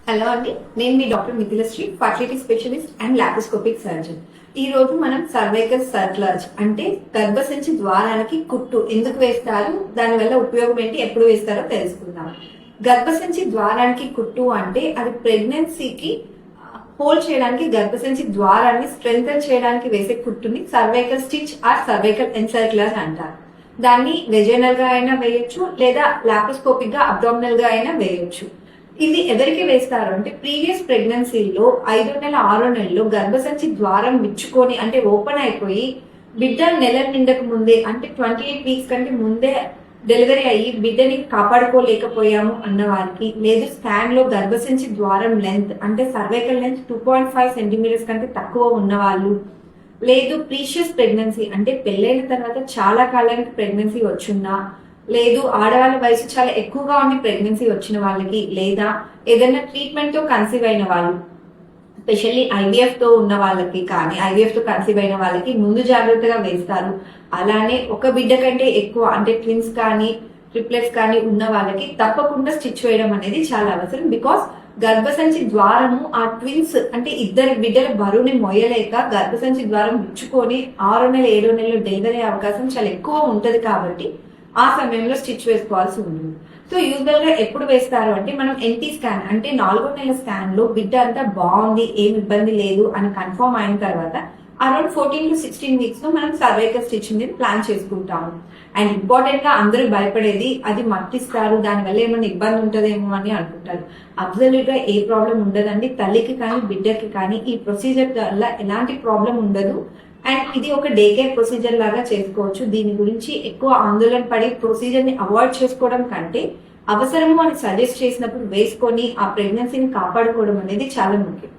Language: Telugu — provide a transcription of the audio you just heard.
హలో అండి, నేను మీ doctor Mithilasri, fertility specialist and laparoscopic surgeon. ఈ రోజు మనం సర్వైకల్ సర్క్లజ్ అంటే గర్భసంచి ద్వారానికి కుట్టు ఎందుకు వేస్తారు, దాని వల్ల ఉపయోగం ఏంటి, ఎప్పుడు వేస్తారో తెలుసుకుందాం. గర్భసంచి ద్వారానికి కుట్టు అంటే అది ప్రెగ్నెన్సీకి హోల్డ్ చేయడానికి, గర్భసంచి ద్వారాన్ని స్ట్రెంగ్తన్ చేయడానికి వేసే కుట్టుని సర్వైకల్ స్టిచ్ ఆర్ సర్వైకల్ ఎన్సర్క్లజ్ అంటారు. దాన్ని వెజైనల్ గా అయినా వేయొచ్చు, లేదా లాప్రోస్కోపిక్ గా అబ్డామినల్ గా అయినా వేయొచ్చు. ఇది ఎవరికి వేస్తారు అంటే ప్రీవియస్ ప్రెగ్నెన్సీలో 5వ నెల 6వ నెలలో గర్భసంచి ద్వారం విచ్చుకొని అంటే ఓపెన్ అయిపోయి బిడ్డ నెల నిండక ముందే అంటే 28 వీక్స్ కంటే ముందే డెలివరీ అయ్యి బిడ్డని కాపాడుకోలేకపోయాము అన్న వారికి, లేదు స్కాన్ లో గర్భసంచి ద్వారం లెంత్ అంటే సర్వైకల్ లెంత్ 2.5 సెంటీమీటర్స్ కంటే తక్కువ ఉన్న వాళ్ళు, లేదు ప్రీషియస్ ప్రెగ్నెన్సీ అంటే పెళ్ళైన తర్వాత చాలా కాలానికి ప్రెగ్నెన్సీ వచ్చున్నా, లేదు ఆడవాళ్ళ వయసు చాలా ఎక్కువగా ఉండి ప్రెగ్నెన్సీ వచ్చిన వాళ్ళకి, లేదా ఏదైనా ట్రీట్మెంట్ తో కన్సీవ్ అయిన వాళ్ళు, స్పెషల్లీ ఐవీఎఫ్ తో ఉన్న వాళ్ళకి కానీ ఐవీఎఫ్ తో కన్సీవ్ అయిన వాళ్ళకి ముందు జాగ్రత్తగా వేస్తారు. అలానే ఒక బిడ్డ కంటే ఎక్కువ అంటే ట్విన్స్ కానీ ట్రిప్లెట్స్ కానీ ఉన్న వాళ్ళకి తప్పకుండా స్టిచ్ వేయడం అనేది చాలా అవసరం. బికాస్ గర్భసంచి ద్వారము ఆ ట్విన్స్ అంటే ఇద్దరు బిడ్డల బరువుని మొయ్యలేక గర్భసంచి ద్వారం ముచ్చుకొని 6వ నెల 7వ నెలలో డెలివరీ అవకాశం చాలా ఎక్కువ ఉంటది. కాబట్టి ఆ సమయంలో స్టిచ్ వేసుకోవాల్సి ఉంటుంది. సో యూజువల్ గా ఎప్పుడు వేస్తారు అంటే మనం ఎన్టీ స్కాన్ అంటే 4వ నెల స్కాన్ లో బిడ్డ అంతా బాగుంది, ఏం ఇబ్బంది లేదు అని కన్ఫర్మ్ అయిన తర్వాత అరౌండ్ 14 to 16 వీక్స్ లో మనం సర్వైకల్ స్టిచ్ అనేది ప్లాన్ చేసుకుంటాము. అండ్ ఇంపార్టెంట్ గా అందరూ భయపడేది అది మట్టిస్తారు, దానివల్ల ఏమైనా ఇబ్బంది ఉంటుందేమో అని అనుకుంటారు. అబ్సల్యూట్ గా ఏ ప్రాబ్లం ఉండదండి. తల్లికి కానీ బిడ్డకి కానీ ఈ ప్రొసీజర్ వల్ల ఎలాంటి ప్రాబ్లం ఉండదు. అండ్ ఇది ఒక డే కేర్ ప్రొసీజర్ లాగా చేసుకోవచ్చు. దీని గురించి ఎక్కువ ఆందోళన పడి ప్రొసీజర్ ని అవాయిడ్ చేసుకోవడం కంటే అవసరము అని సజెస్ట్ చేసినప్పుడు వేసుకొని ఆ ప్రెగ్నెన్సీని కాపాడుకోవడం అనేది చాలా ముఖ్యం.